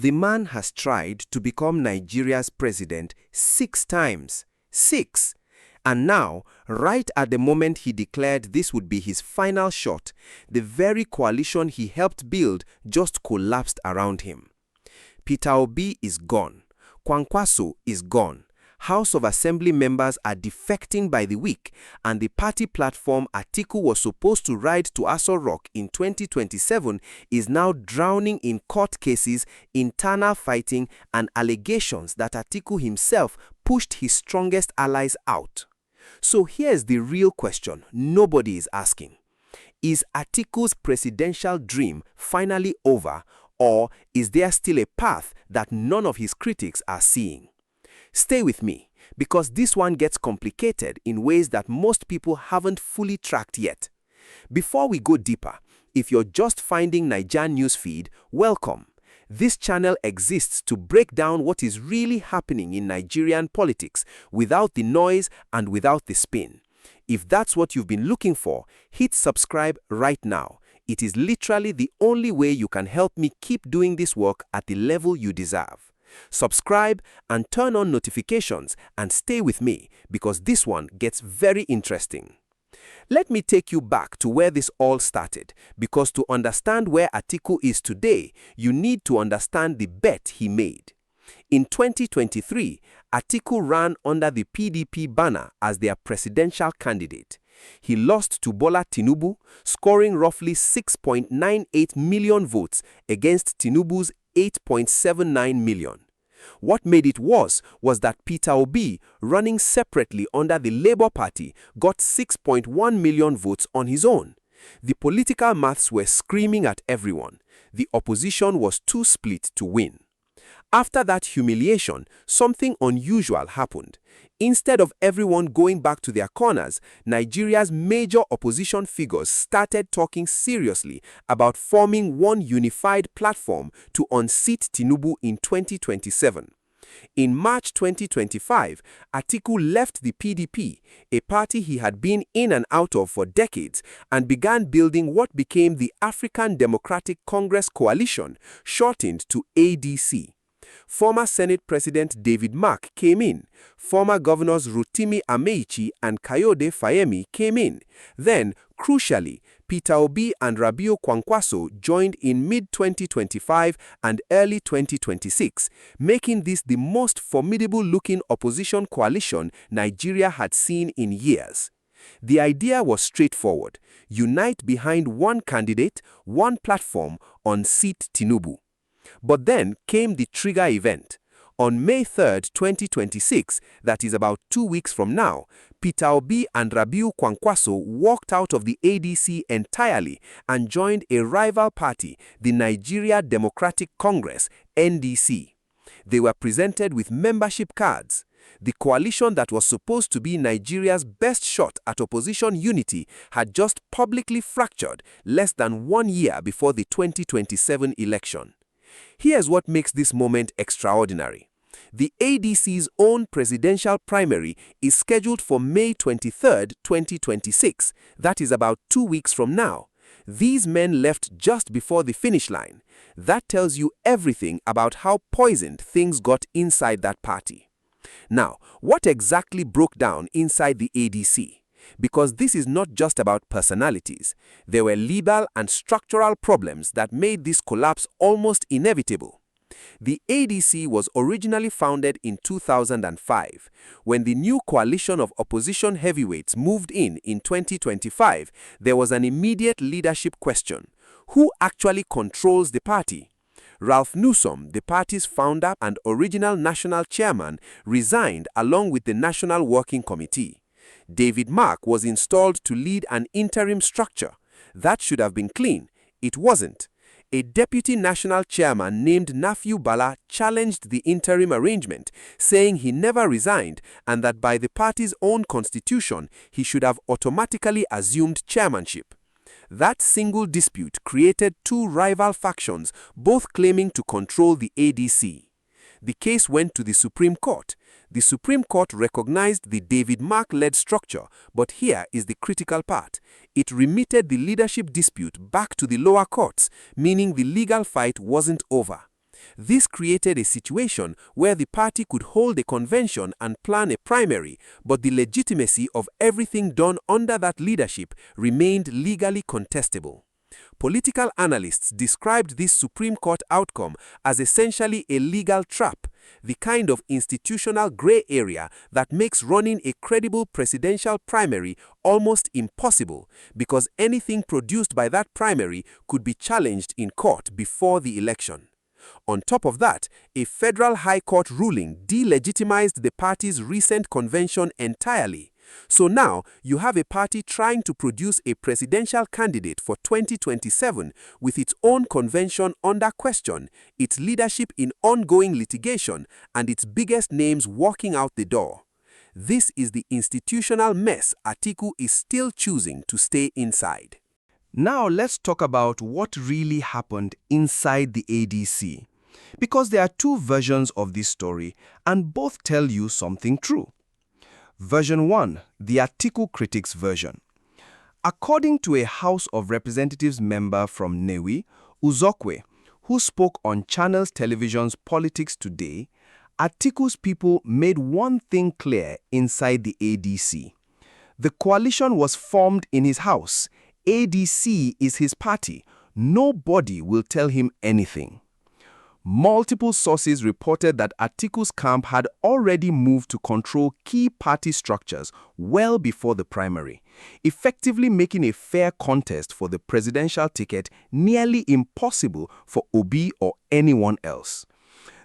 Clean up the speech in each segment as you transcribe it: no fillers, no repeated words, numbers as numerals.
The man has tried to become Nigeria's president 6 times. 6! And now, right at the moment he declared this would be his final shot, the very coalition he helped build just collapsed around him. Peter Obi is gone. Kwankwaso is gone. House of Assembly members are defecting by the week, and the party platform Atiku was supposed to ride to Aso Rock in 2027 is now drowning in court cases, internal fighting, and allegations that Atiku himself pushed his strongest allies out. So here's the real question nobody is asking. Is Atiku's presidential dream finally over, or is there still a path that none of his critics are seeing? Stay with me, because this one gets complicated in ways that most people haven't fully tracked yet. Before we go deeper, if you're just finding Naijanewsfeed, welcome. This channel exists to break down what is really happening in Nigerian politics without the noise and without the spin. If that's what you've been looking for, hit subscribe right now. It is literally the only way you can help me keep doing this work at the level you deserve. Subscribe and turn on notifications and stay with me because this one gets very interesting. Let me take you back to where this all started, because to understand where Atiku is today, you need to understand the bet he made. In 2023, Atiku ran under the PDP banner as their presidential candidate. He lost to Bola Tinubu, scoring roughly 6.98 million votes against Tinubu's 8.79 million. What made it worse was that Peter Obi, running separately under the Labour Party, got 6.1 million votes on his own. The political maths were screaming at everyone. The opposition was too split to win. After that humiliation, something unusual happened. Instead of everyone going back to their corners, Nigeria's major opposition figures started talking seriously about forming one unified platform to unseat Tinubu in 2027. In March 2025, Atiku left the PDP, a party he had been in and out of for decades, and began building what became the African Democratic Congress Coalition, shortened to ADC. Former Senate President David Mark came in. Former Governors Rotimi Amaechi and Kayode Fayemi came in. Then, crucially, Peter Obi and Rabiu Kwankwaso joined in mid-2025 and early 2026, making this the most formidable-looking opposition coalition Nigeria had seen in years. The idea was straightforward: unite behind one candidate, one platform, unseat Tinubu. But then came the trigger event. On May 3, 2026, that is about 2 weeks from now, Peter Obi and Rabiu Kwankwaso walked out of the ADC entirely and joined a rival party, the Nigeria Democratic Congress, NDC. They were presented with membership cards. The coalition that was supposed to be Nigeria's best shot at opposition unity had just publicly fractured less than 1 year before the 2027 election. Here's what makes this moment extraordinary. The ADC's own presidential primary is scheduled for May 23, 2026. That is about 2 weeks from now. These men left just before the finish line. That tells you everything about how poisoned things got inside that party. Now, what exactly broke down inside the ADC? Because this is not just about personalities. There were legal and structural problems that made this collapse almost inevitable. The ADC was originally founded in 2005. When the new coalition of opposition heavyweights moved in 2025, there was an immediate leadership question. Who actually controls the party? Ralph Newsom, the party's founder and original national chairman, resigned along with the National Working Committee. David Mark was installed to lead an interim structure. That should have been clean. It wasn't. A deputy national chairman named Nafiu Bala challenged the interim arrangement, saying he never resigned and that by the party's own constitution, he should have automatically assumed chairmanship. That single dispute created 2 rival factions, both claiming to control the ADC. The case went to the Supreme Court. The Supreme Court recognized the David Mark-led structure, but here is the critical part. It remitted the leadership dispute back to the lower courts, meaning the legal fight wasn't over. This created a situation where the party could hold a convention and plan a primary, but the legitimacy of everything done under that leadership remained legally contestable. Political analysts described this Supreme Court outcome as essentially a legal trap, the kind of institutional gray area that makes running a credible presidential primary almost impossible, because anything produced by that primary could be challenged in court before the election. On top of that, a federal high court ruling delegitimized the party's recent convention entirely. So now, you have a party trying to produce a presidential candidate for 2027 with its own convention under question, its leadership in ongoing litigation, and its biggest names walking out the door. This is the institutional mess Atiku is still choosing to stay inside. Now let's talk about what really happened inside the ADC. Because there are two versions of this story, and both tell you something true. Version 1, the Atiku critics version. According to a House of Representatives member from Nnewi, Uzokwe, who spoke on Channels Television's Politics Today, Atiku's people made one thing clear inside the ADC. The coalition was formed in his house. ADC is his party. Nobody will tell him anything. Multiple sources reported that Atiku's camp had already moved to control key party structures well before the primary, effectively making a fair contest for the presidential ticket nearly impossible for Obi or anyone else.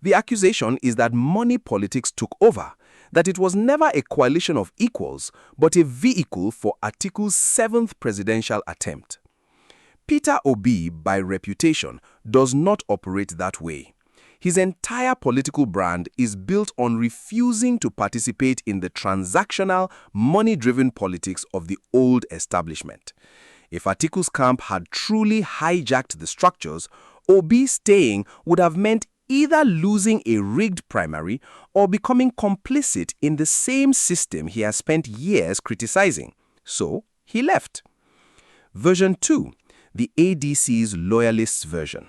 The accusation is that money politics took over, that it was never a coalition of equals, but a vehicle for Atiku's 7th presidential attempt. Peter Obi, by reputation, does not operate that way. His entire political brand is built on refusing to participate in the transactional, money-driven politics of the old establishment. If Atiku's camp had truly hijacked the structures, Obi staying would have meant either losing a rigged primary or becoming complicit in the same system he has spent years criticizing. So, he left. Version 2. The ADC's loyalists version.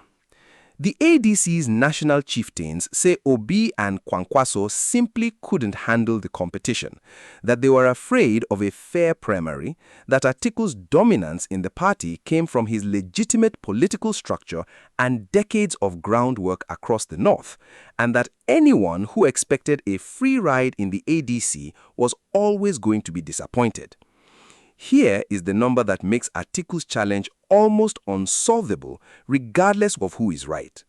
The ADC's national chieftains say Obi and Kwankwaso simply couldn't handle the competition, that they were afraid of a fair primary, that Atiku's dominance in the party came from his legitimate political structure and decades of groundwork across the north, and that anyone who expected a free ride in the ADC was always going to be disappointed. Here is the number that makes Atiku's challenge almost unsolvable, regardless of who is right.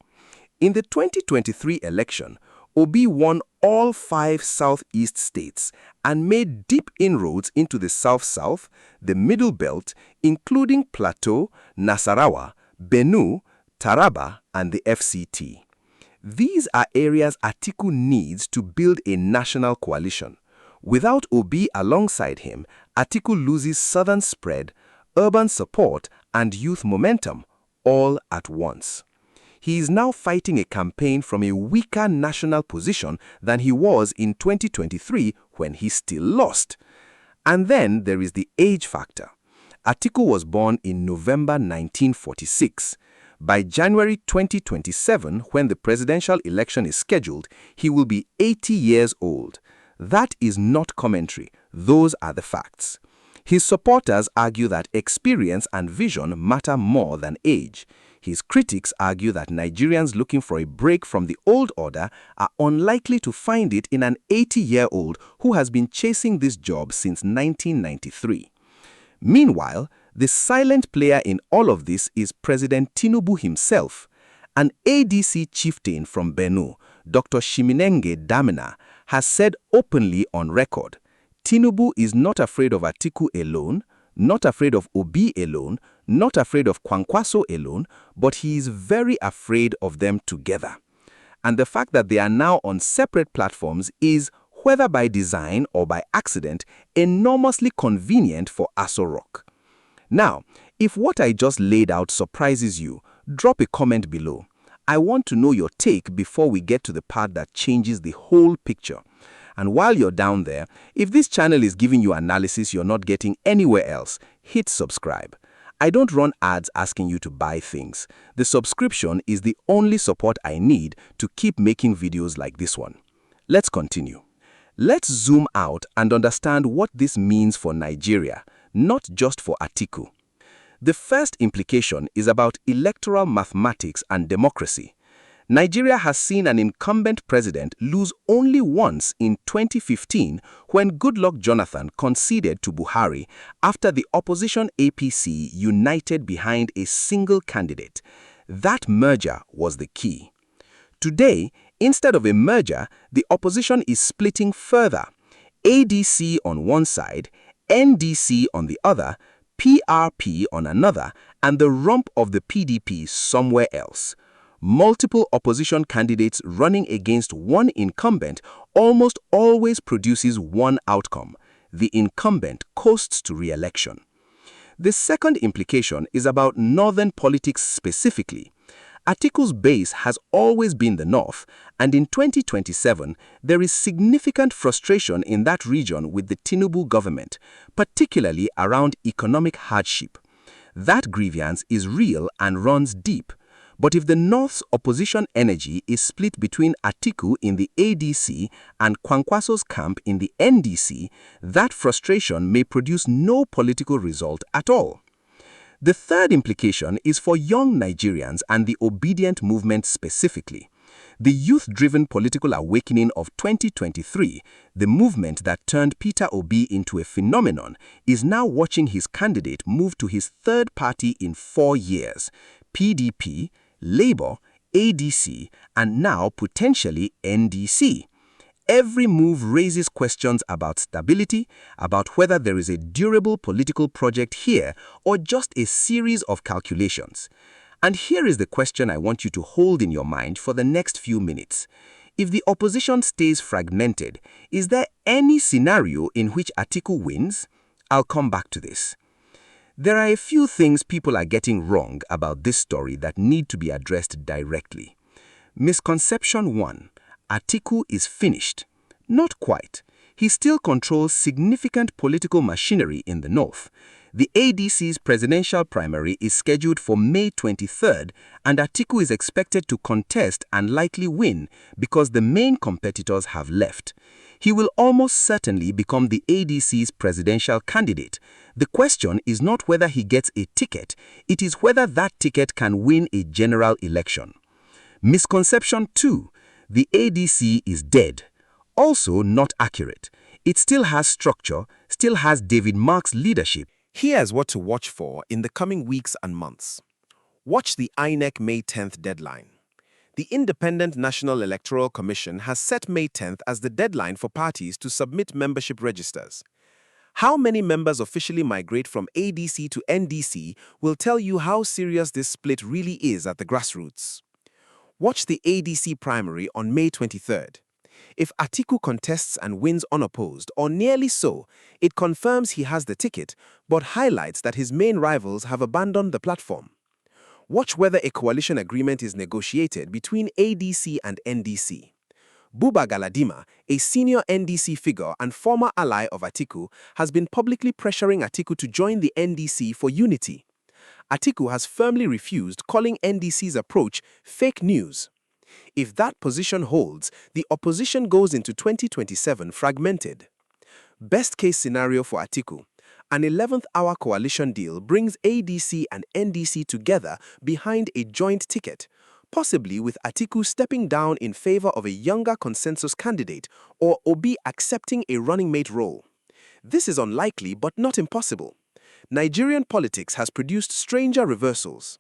In the 2023 election, Obi won all 5 southeast states and made deep inroads into the south-south, the Middle Belt, including Plateau, Nasarawa, Benue, Taraba, and the FCT. These are areas Atiku needs to build a national coalition. Without Obi alongside him, Atiku loses southern spread, urban support, and youth momentum, all at once. He is now fighting a campaign from a weaker national position than he was in 2023 when he still lost. And then there is the age factor. Atiku was born in November 1946. By January 2027, when the presidential election is scheduled, he will be 80 years old. That is not commentary. Those are the facts. His supporters argue that experience and vision matter more than age. His critics argue that Nigerians looking for a break from the old order are unlikely to find it in an 80-year-old who has been chasing this job since 1993. Meanwhile, the silent player in all of this is President Tinubu himself. An ADC chieftain from Benue, Dr. Shiminenge Damina, has said openly on record, Tinubu is not afraid of Atiku alone, not afraid of Obi alone, not afraid of Kwankwaso alone, but he is very afraid of them together. And the fact that they are now on separate platforms is, whether by design or by accident, enormously convenient for Aso Rock. Now, if what I just laid out surprises you, drop a comment below. I want to know your take before we get to the part that changes the whole picture. And while you're down there, if this channel is giving you analysis you're not getting anywhere else, hit subscribe. I don't run ads asking you to buy things. The subscription is the only support I need to keep making videos like this one. Let's continue. Let's zoom out and understand what this means for Nigeria, not just for Atiku. The first implication is about electoral mathematics and democracy. Nigeria has seen an incumbent president lose only once in 2015 when Goodluck Jonathan conceded to Buhari after the opposition APC united behind a single candidate. That merger was the key. Today, instead of a merger, the opposition is splitting further. ADC on one side, NDC on the other, PRP on another, and the rump of the PDP somewhere else. Multiple opposition candidates running against one incumbent almost always produces one outcome. The incumbent coasts to re-election. The second implication is about northern politics specifically. Atiku's base has always been the north, and in 2027, there is significant frustration in that region with the Tinubu government, particularly around economic hardship. That grievance is real and runs deep. But if the North's opposition energy is split between Atiku in the ADC and Kwankwaso's camp in the NDC, that frustration may produce no political result at all. The third implication is for young Nigerians and the obedient movement specifically. The youth-driven political awakening of 2023, the movement that turned Peter Obi into a phenomenon, is now watching his candidate move to his third party in 4 years: PDP, Labour, ADC, and now potentially NDC. Every move raises questions about stability, about whether there is a durable political project here or just a series of calculations. And here is the question I want you to hold in your mind for the next few minutes. If the opposition stays fragmented, is there any scenario in which Atiku wins? I'll come back to this. There are a few things people are getting wrong about this story that need to be addressed directly. Misconception 1. Atiku is finished. Not quite. He still controls significant political machinery in the north. The ADC's presidential primary is scheduled for May 23rd, and Atiku is expected to contest and likely win because the main competitors have left. He will almost certainly become the ADC's presidential candidate. The question is not whether he gets a ticket, it is whether that ticket can win a general election. Misconception 2. The ADC is dead. Also not accurate. It still has structure, still has David Mark's leadership. Here's what to watch for in the coming weeks and months. Watch the INEC May 10th deadline. The Independent National Electoral Commission has set May 10th as the deadline for parties to submit membership registers. How many members officially migrate from ADC to NDC will tell you how serious this split really is at the grassroots. Watch the ADC primary on May 23rd. If Atiku contests and wins unopposed, or nearly so, it confirms he has the ticket, but highlights that his main rivals have abandoned the platform. Watch whether a coalition agreement is negotiated between ADC and NDC. Buba Galadima, a senior NDC figure and former ally of Atiku, has been publicly pressuring Atiku to join the NDC for unity. Atiku has firmly refused, calling NDC's approach fake news. If that position holds, the opposition goes into 2027 fragmented. Best case scenario for Atiku: an 11th hour coalition deal brings ADC and NDC together behind a joint ticket, possibly with Atiku stepping down in favor of a younger consensus candidate or Obi accepting a running mate role. This is unlikely but not impossible. Nigerian politics has produced stranger reversals.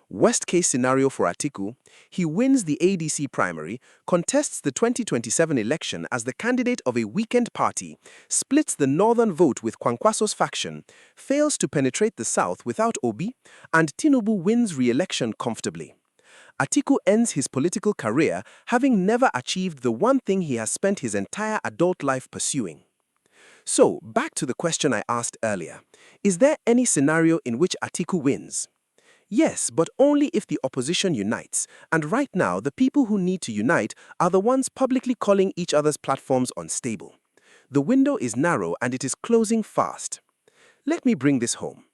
Worst case scenario for Atiku: he wins the ADC primary, contests the 2027 election as the candidate of a weekend party, splits the northern vote with Kwankwaso's faction, fails to penetrate the south without Obi, and Tinubu wins re-election comfortably. Atiku ends his political career having never achieved the one thing he has spent his entire adult life pursuing. So, back to the question I asked earlier. Is there any scenario in which Atiku wins? Yes, but only if the opposition unites, and right now the people who need to unite are the ones publicly calling each other's platforms unstable. The window is narrow and it is closing fast. Let me bring this home.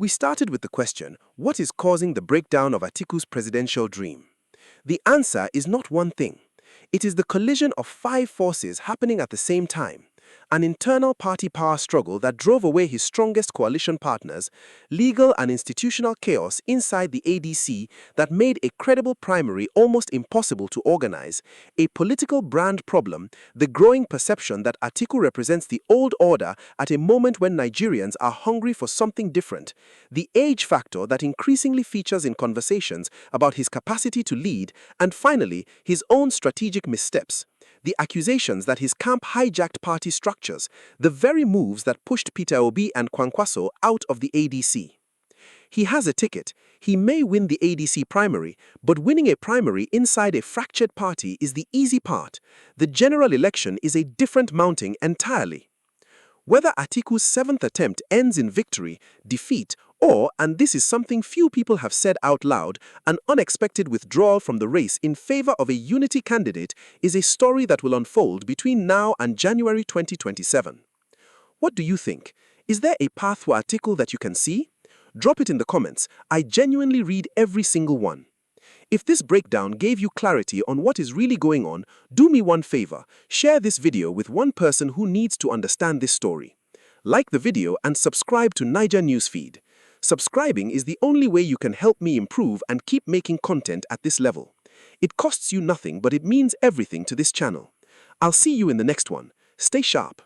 We started with the question, what is causing the breakdown of Atiku's presidential dream? The answer is not one thing. It is the collision of 5 forces happening at the same time. An internal party power struggle that drove away his strongest coalition partners, legal and institutional chaos inside the ADC that made a credible primary almost impossible to organize, a political brand problem, the growing perception that Atiku represents the old order at a moment when Nigerians are hungry for something different, the age factor that increasingly features in conversations about his capacity to lead, and finally, his own strategic missteps. The accusations that his camp hijacked party structures, the very moves that pushed Peter Obi and Kwankwaso out of the ADC. He has a ticket. He may win the ADC primary, but winning a primary inside a fractured party is the easy part. The general election is a different mounting entirely. Whether Atiku's 7th attempt ends in victory, defeat, or, and this is something few people have said out loud, an unexpected withdrawal from the race in favor of a unity candidate is a story that will unfold between now and January 2027. What do you think? Is there a path for Atiku that you can see? Drop it in the comments. I genuinely read every single one. If this breakdown gave you clarity on what is really going on, do me one favor, share this video with one person who needs to understand this story. Like the video and subscribe to Nigerian Subscribing is the only way you can help me improve and keep making content at this level. It costs you nothing, but it means everything to this channel. I'll see you in the next one. Stay sharp.